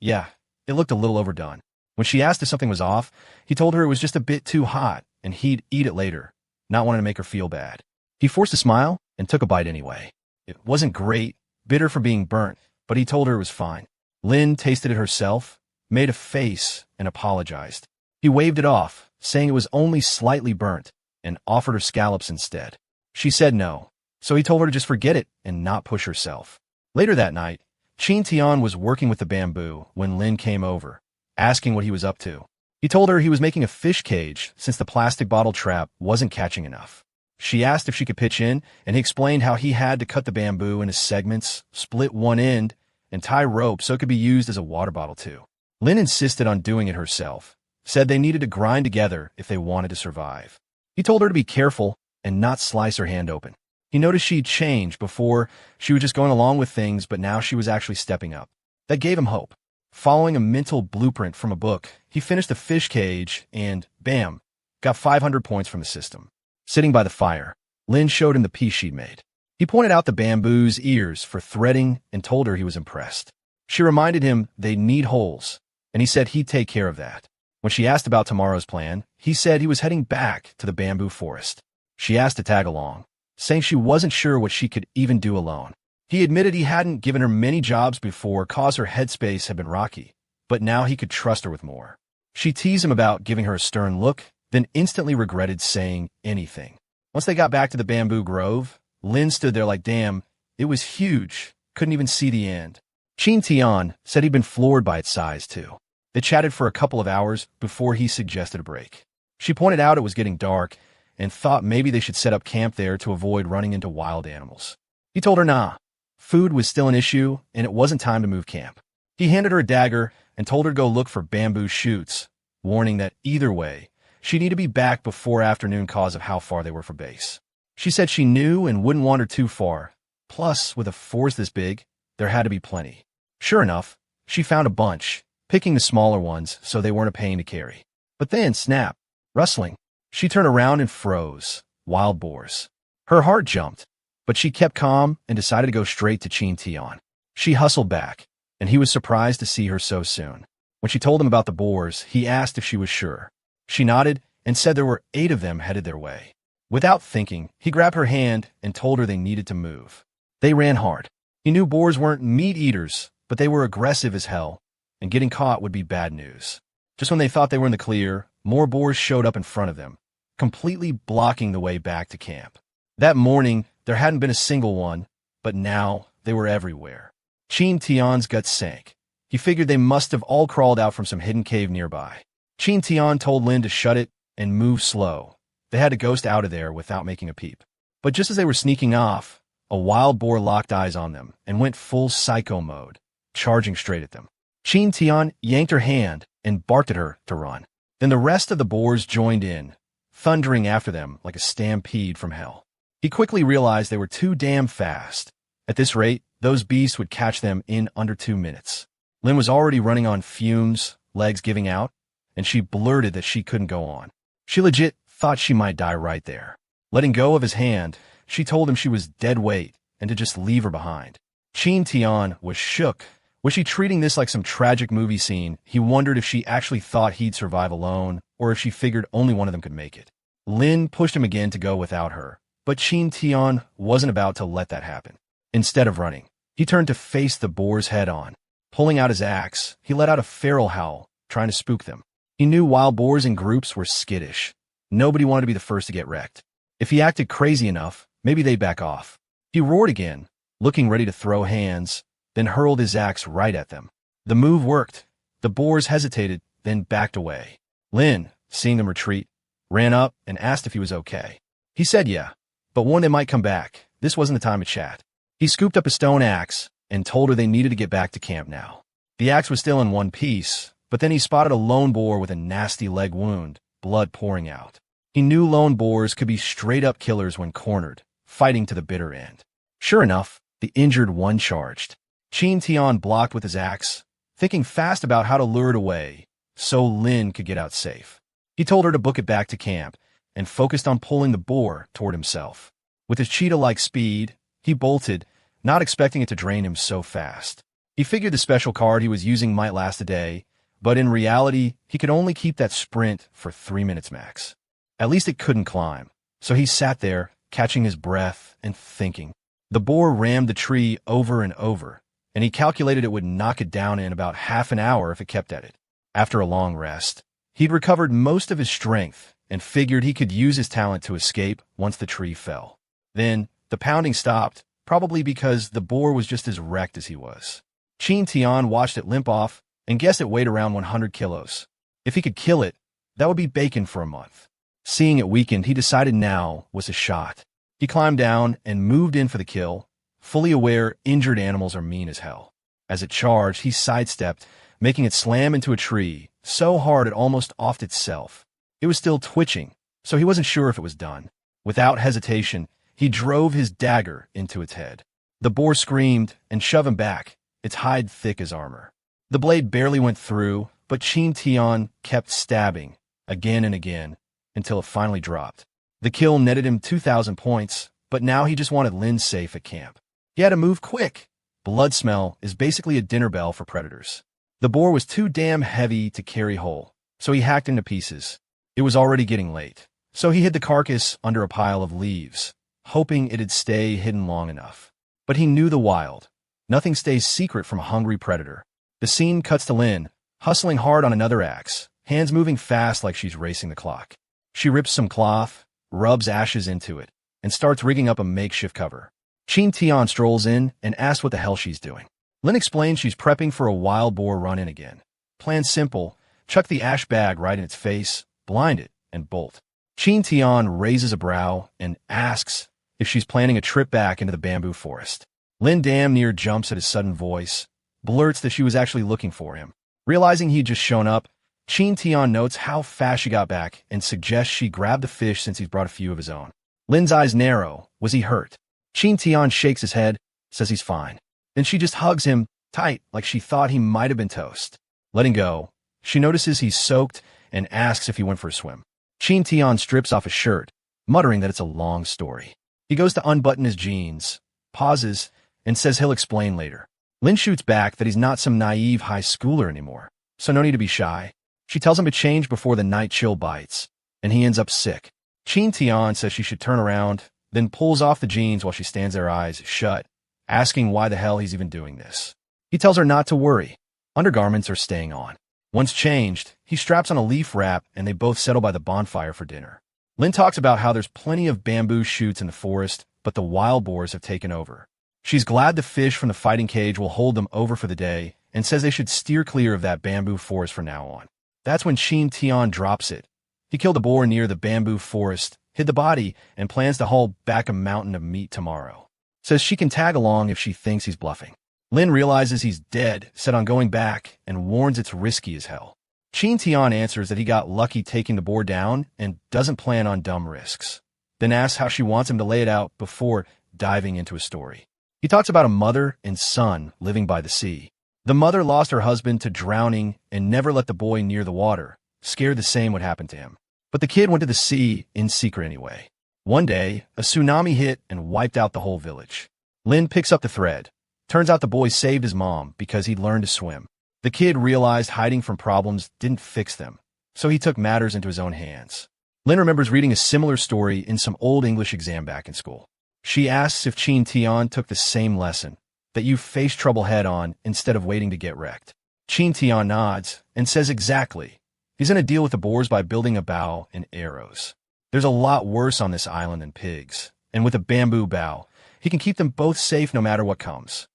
yeah, it looked a little overdone. When she asked if something was off, he told her it was just a bit too hot and he'd eat it later, not wanting to make her feel bad. He forced a smile and took a bite anyway. It wasn't great, bitter from being burnt, but he told her it was fine. Lin tasted it herself, made a face, and apologized. He waved it off, saying it was only slightly burnt, and offered her scallops instead. She said no, so he told her to just forget it and not push herself. Later that night, Qin Tian was working with the bamboo when Lin came over, asking what he was up to. He told her he was making a fish cage since the plastic bottle trap wasn't catching enough. She asked if she could pitch in, and he explained how he had to cut the bamboo into segments, split one end, and tie rope so it could be used as a water bottle too. Lin insisted on doing it herself, said they needed to grind together if they wanted to survive. He told her to be careful and not slice her hand open. He noticed she'd changed. Before, she was just going along with things, but now she was actually stepping up. That gave him hope. Following a mental blueprint from a book, he finished the fish cage and, bam, got 500 points from the system. Sitting by the fire, Lin showed him the piece she'd made. He pointed out the bamboo's ears for threading and told her he was impressed. She reminded him they'd need holes, and he said he'd take care of that. When she asked about tomorrow's plan, he said he was heading back to the bamboo forest. She asked to tag along, saying she wasn't sure what she could even do alone. He admitted he hadn't given her many jobs before cause her headspace had been rocky, but now he could trust her with more. She teased him about giving her a stern look, then instantly regretted saying anything. Once they got back to the bamboo grove, Lin stood there like, damn, it was huge, couldn't even see the end. Qin Tian said he'd been floored by its size too. They chatted for a couple of hours before he suggested a break. She pointed out it was getting dark and thought maybe they should set up camp there to avoid running into wild animals. He told her nah. Food was still an issue, and it wasn't time to move camp. He handed her a dagger and told her to go look for bamboo shoots, warning that either way, she'd need to be back before afternoon cause of how far they were from base. She said she knew and wouldn't wander too far. Plus, with a forest this big, there had to be plenty. Sure enough, she found a bunch, picking the smaller ones so they weren't a pain to carry. But then, snap, rustling. She turned around and froze. Wild boars. Her heart jumped, but she kept calm and decided to go straight to Qin Tian. She hustled back, and he was surprised to see her so soon. When she told him about the boars, he asked if she was sure. She nodded and said there were 8 of them headed their way. Without thinking, he grabbed her hand and told her they needed to move. They ran hard. He knew boars weren't meat eaters, but they were aggressive as hell, and getting caught would be bad news. Just when they thought they were in the clear, more boars showed up in front of them, completely blocking the way back to camp. That morning, there hadn't been a single one, but now they were everywhere. Chin Tian's guts sank. He figured they must have all crawled out from some hidden cave nearby. Chin Tian told Lin to shut it and move slow. They had to ghost out of there without making a peep. But just as they were sneaking off, a wild boar locked eyes on them and went full psycho mode, charging straight at them. Chin Tian yanked her hand and barked at her to run. Then the rest of the boars joined in, thundering after them like a stampede from hell. He quickly realized they were too damn fast. At this rate, those beasts would catch them in under 2 minutes. Lin was already running on fumes, legs giving out, and she blurted that she couldn't go on. She legit thought she might die right there. Letting go of his hand, she told him she was dead weight and to just leave her behind. Chin Tian was shook. Was she treating this like some tragic movie scene? He wondered if she actually thought he'd survive alone, or if she figured only one of them could make it. Lin pushed him again to go without her, but Chin Tian wasn't about to let that happen. Instead of running, he turned to face the boars head-on. Pulling out his axe, he let out a feral howl, trying to spook them. He knew wild boars in groups were skittish. Nobody wanted to be the first to get wrecked. If he acted crazy enough, maybe they'd back off. He roared again, looking ready to throw hands, then hurled his axe right at them. The move worked. The boars hesitated, then backed away. Lin, seeing them retreat, ran up and asked if he was okay. He said yeah, but warned they might come back. This wasn't the time to chat. He scooped up a stone axe and told her they needed to get back to camp now. The axe was still in one piece, but then he spotted a lone boar with a nasty leg wound, blood pouring out. He knew lone boars could be straight-up killers when cornered, fighting to the bitter end. Sure enough, the injured one charged. Chin Tian blocked with his axe, thinking fast about how to lure it away, so Lin could get out safe. He told her to book it back to camp, and focused on pulling the boar toward himself. With his cheetah-like speed, he bolted, not expecting it to drain him so fast. He figured the special card he was using might last a day, but in reality, he could only keep that sprint for 3 minutes max. At least it couldn't climb, so he sat there, catching his breath and thinking. The boar rammed the tree over and over, and he calculated it would knock it down in about half an hour if it kept at it. After a long rest, he'd recovered most of his strength and figured he could use his talent to escape once the tree fell. Then, the pounding stopped, probably because the boar was just as wrecked as he was. Chin Tian watched it limp off and guessed it weighed around 100 kilos. If he could kill it, that would be bacon for a month. Seeing it weakened, he decided now was a shot. He climbed down and moved in for the kill, fully aware injured animals are mean as hell. As it charged, he sidestepped, making it slam into a tree, so hard it almost offed itself. It was still twitching, so he wasn't sure if it was done. Without hesitation, he drove his dagger into its head. The boar screamed and shoved him back, its hide thick as armor. The blade barely went through, but Chin Tian kept stabbing, again and again, until it finally dropped. The kill netted him 2,000 points, but now he just wanted Lin safe at camp. He had to move quick. Blood smell is basically a dinner bell for predators. The boar was too damn heavy to carry whole, so he hacked into pieces. It was already getting late, so he hid the carcass under a pile of leaves, hoping it'd stay hidden long enough. But he knew the wild. Nothing stays secret from a hungry predator. The scene cuts to Lin, hustling hard on another axe, hands moving fast like she's racing the clock. She rips some cloth, rubs ashes into it, and starts rigging up a makeshift cover. Chin Tian strolls in and asks what the hell she's doing. Lin explains she's prepping for a wild boar run-in again. Plan simple, chuck the ash bag right in its face, blind it, and bolt. Chin Tian raises a brow and asks if she's planning a trip back into the bamboo forest. Lin damn near jumps at his sudden voice, blurts that she was actually looking for him. Realizing he'd just shown up, Chin Tian notes how fast she got back and suggests she grab the fish since he's brought a few of his own. Lin's eyes narrow. Was he hurt? Chin Tian shakes his head, says he's fine. Then she just hugs him tight like she thought he might have been toast. Letting go, she notices he's soaked and asks if he went for a swim. Chin Tian strips off his shirt, muttering that it's a long story. He goes to unbutton his jeans, pauses, and says he'll explain later. Lin shoots back that he's not some naive high schooler anymore, so no need to be shy. She tells him to change before the night chill bites, and he ends up sick. Chin Tian says she should turn around, then pulls off the jeans while she stands there eyes shut, asking why the hell he's even doing this. He tells her not to worry. Undergarments are staying on. Once changed, he straps on a leaf wrap and they both settle by the bonfire for dinner. Lin talks about how there's plenty of bamboo shoots in the forest, but the wild boars have taken over. She's glad the fish from the fighting cage will hold them over for the day and says they should steer clear of that bamboo forest from now on. That's when Chin Tian drops it. He killed a boar near the bamboo forest, hid the body, and plans to haul back a mountain of meat tomorrow. Says she can tag along if she thinks he's bluffing. Lin realizes he's dead, set on going back, and warns it's risky as hell. Chin Tian answers that he got lucky taking the boar down and doesn't plan on dumb risks. Then asks how she wants him to lay it out before diving into a story. He talks about a mother and son living by the sea. The mother lost her husband to drowning and never let the boy near the water, scared the same would happen to him. But the kid went to the sea in secret anyway. One day, a tsunami hit and wiped out the whole village. Lin picks up the thread. Turns out the boy saved his mom because he'd learned to swim. The kid realized hiding from problems didn't fix them, so he took matters into his own hands. Lin remembers reading a similar story in some old English exam back in school. She asks if Chin Tian took the same lesson, that you face trouble head-on instead of waiting to get wrecked. Chin Tian nods and says exactly. He's going to deal with the boars by building a bow and arrows. There's a lot worse on this island than pigs, and with a bamboo bow, he can keep them both safe no matter what comes.